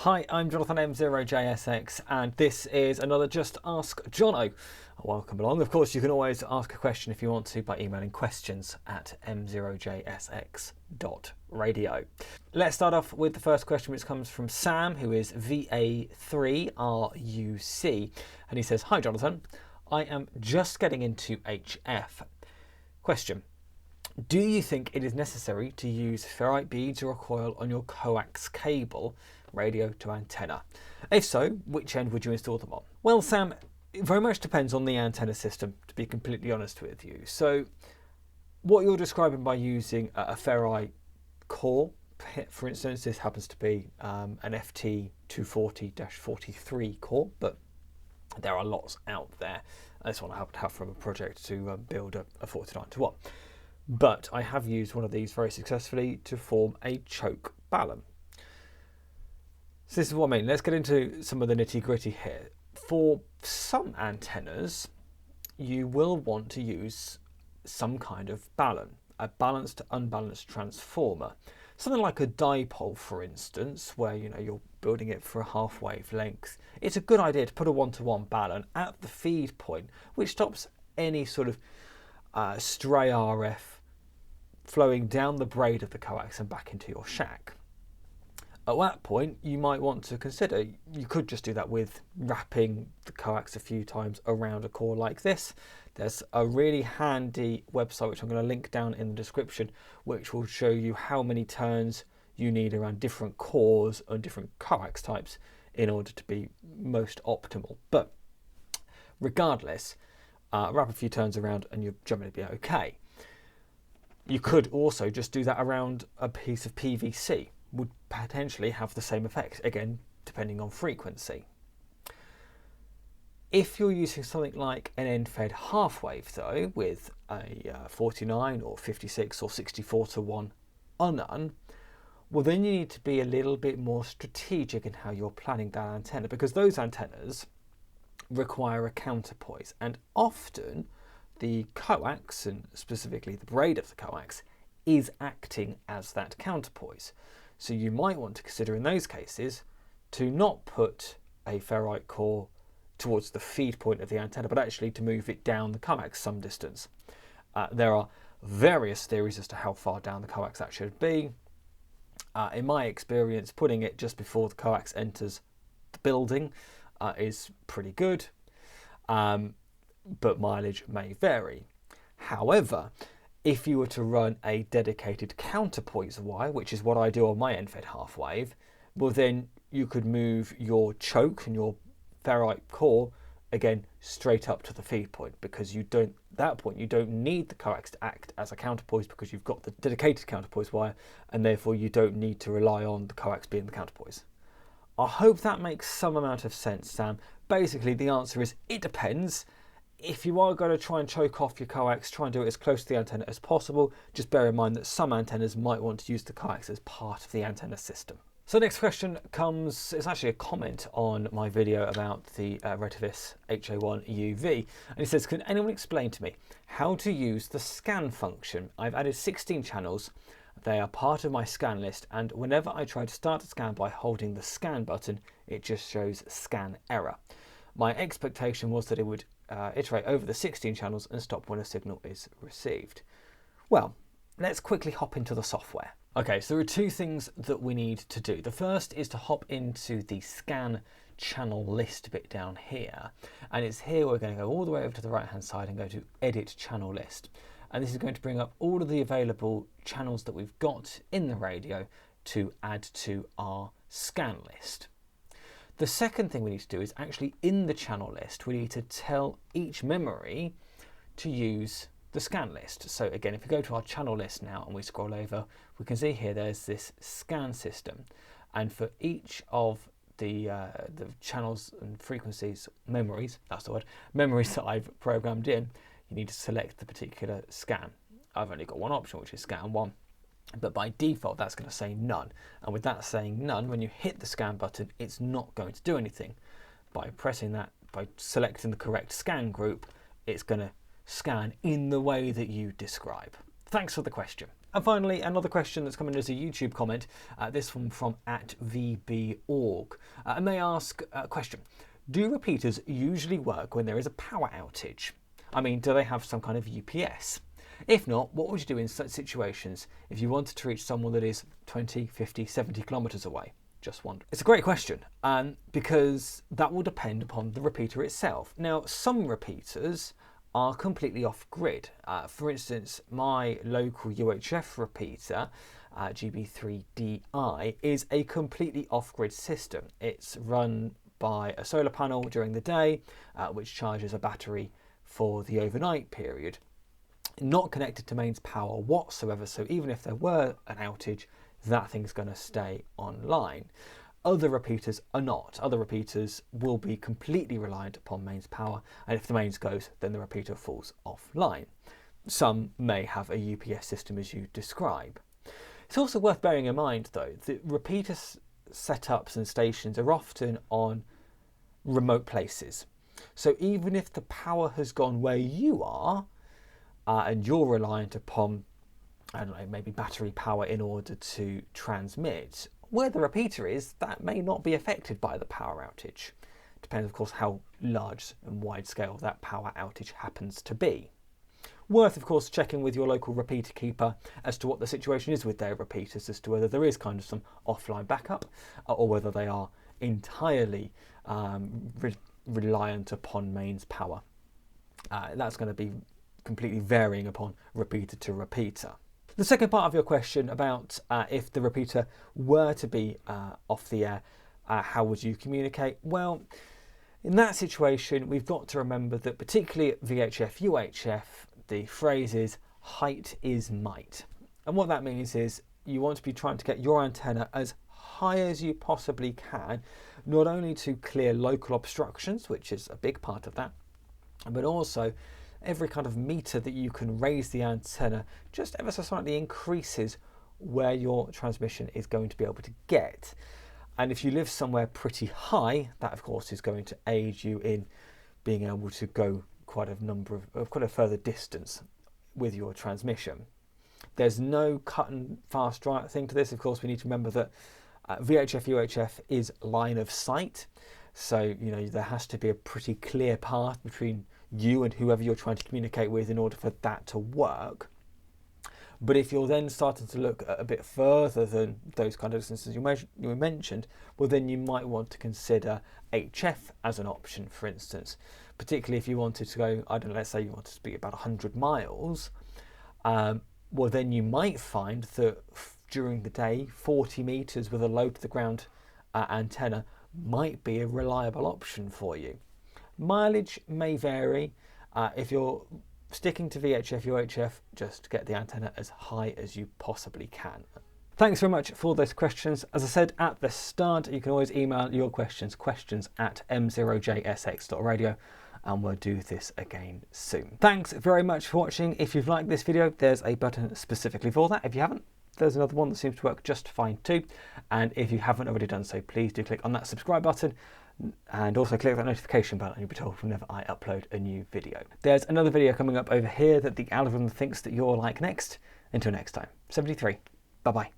Hi, I'm Jonathan M0JSX, and this is another Just Ask Jono. Welcome along. Of course, you can always ask a question if you want to by emailing questions@m0jsx.radio. Let's start off with the first question, which comes from Sam, who is VA3RUC, and he says, "Hi Jonathan, I am just getting into HF. Question. Do you think it is necessary to use ferrite beads or a coil on your coax cable, radio to antenna? If so, which end would you install them on?" Well, Sam, it very much depends on the antenna system, to be completely honest with you. So what you're describing by using a ferrite core, for instance, this happens to be an FT240-43 core, but there are lots out there. This one I happen to have from a project to build a 49-1. But I have used one of these very successfully to form a choke balun. So this is what I mean. Let's get into some of the nitty gritty here. For some antennas, you will want to use some kind of balun, a balanced to unbalanced transformer. Something like a dipole, for instance, where you're building it for a half wavelength. It's a good idea to put a 1-to-1 balun at the feed point, which stops any sort of stray RF flowing down the braid of the coax and back into your shack. At that point, you might want to consider, you could just do that with wrapping the coax a few times around a core like this. There's a really handy website, which I'm going to link down in the description, which will show you how many turns you need around different cores and different coax types in order to be most optimal. But regardless, wrap a few turns around and you'll generally be okay. You could also just do that around a piece of PVC. Would potentially have the same effect, again, depending on frequency. If you're using something like an end-fed half wave, though, with a 49 or 56 or 64-to-1 unun, well, then you need to be a little bit more strategic in how you're planning that antenna, because those antennas require a counterpoise, and often the coax, and specifically the braid of the coax, is acting as that counterpoise. So you might want to consider in those cases to not put a ferrite core towards the feed point of the antenna, but actually to move it down the coax some distance. There are various theories as to how far down the coax that should be. In my experience, putting it just before the coax enters the building is pretty good. But mileage may vary. However, if you were to run a dedicated counterpoise wire, which is what I do on my end-fed half wave, well then you could move your choke and your ferrite core again straight up to the feed point, because at that point you don't need the coax to act as a counterpoise because you've got the dedicated counterpoise wire, and therefore you don't need to rely on the coax being the counterpoise. I hope that makes some amount of sense, Sam. Basically, the answer is it depends. If you are going to try and choke off your coax, try and do it as close to the antenna as possible. Just bear in mind that some antennas might want to use the coax as part of the antenna system. So next question comes, it's actually a comment on my video about the Retivis HA1UV. And it says, "Can anyone explain to me how to use the scan function? I've added 16 channels. They are part of my scan list, and whenever I try to start a scan by holding the scan button, it just shows scan error. My expectation was that it would iterate over the 16 channels and stop when a signal is received." Well, let's quickly hop into the software. Okay, so there are two things that we need to do. The first is to hop into the scan channel list bit down here. And it's here we're going to go all the way over to the right hand side and go to edit channel list. And this is going to bring up all of the available channels that we've got in the radio to add to our scan list. The second thing we need to do is actually in the channel list, we need to tell each memory to use the scan list. So again, if we go to our channel list now and we scroll over, we can see here there's this scan system. And for each of the channels and frequencies, memories, that's the word, memories that I've programmed in, you need to select the particular scan. I've only got one option, which is scan 1. But by default, that's going to say none. And with that saying none, when you hit the scan button, it's not going to do anything. By pressing that, by selecting the correct scan group, it's going to scan in the way that you describe. Thanks for the question. And finally, another question that's coming as a YouTube comment, this one from @VBorg, and they ask a question: do repeaters usually work when there is a power outage? I mean, do they have some kind of UPS? If not, what would you do in such situations if you wanted to reach someone that is 20, 50, 70 kilometers away? Just wonder. It's a great question, because that will depend upon the repeater itself. Now, some repeaters are completely off-grid. For instance, my local UHF repeater, GB3DI, is a completely off-grid system. It's run by a solar panel during the day, which charges a battery for the overnight period. Not connected to mains power whatsoever, so even if there were an outage, that thing's going to stay online. Other repeaters are not. Other repeaters will be completely reliant upon mains power, and if the mains goes, then the repeater falls offline. Some may have a UPS system as you describe. It's also worth bearing in mind, though, that repeater setups and stations are often on remote places. So even if the power has gone where you are, and you're reliant upon, I don't know, maybe battery power in order to transmit, where the repeater is, that may not be affected by the power outage. Depends, of course, how large and wide scale that power outage happens to be. Worth, of course, checking with your local repeater keeper as to what the situation is with their repeaters, as to whether there is kind of some offline backup, or whether they are entirely reliant upon mains power. That's going to be completely varying upon repeater to repeater. The second part of your question about if the repeater were to be off the air, how would you communicate? Well, in that situation, we've got to remember that particularly at VHF, UHF, the phrase is height is might. And what that means is you want to be trying to get your antenna as high as you possibly can, not only to clear local obstructions, which is a big part of that, but also every kind of meter that you can raise the antenna just ever so slightly increases where your transmission is going to be able to get. And if you live somewhere pretty high, that of course is going to aid you in being able to go quite a further distance with your transmission. There's no cut and fast right thing to this. Of course, we need to remember that VHF UHF is line of sight, so there has to be a pretty clear path between you and whoever you're trying to communicate with in order for that to work. But if you're then starting to look a bit further than those kind of distances you mentioned, well, then you might want to consider HF as an option, for instance. Particularly if you wanted to go, I don't know, let's say you wanted to be about 100 miles, well, then you might find that during the day, 40 meters with a low to the ground antenna might be a reliable option for you. Mileage may vary. If you're sticking to VHF, UHF, just get the antenna as high as you possibly can. Thanks very much for those questions. As I said at the start, you can always email your questions at m0jsx.radio, and we'll do this again soon. Thanks very much for watching. If you've liked this video, there's a button specifically for that. If you haven't, there's another one that seems to work just fine too. And if you haven't already done so, please do click on that subscribe button, and also click that notification bell and you'll be told whenever I upload a new video. There's another video coming up over here that the algorithm thinks that you'll like next. Until next time, 73. Bye-bye.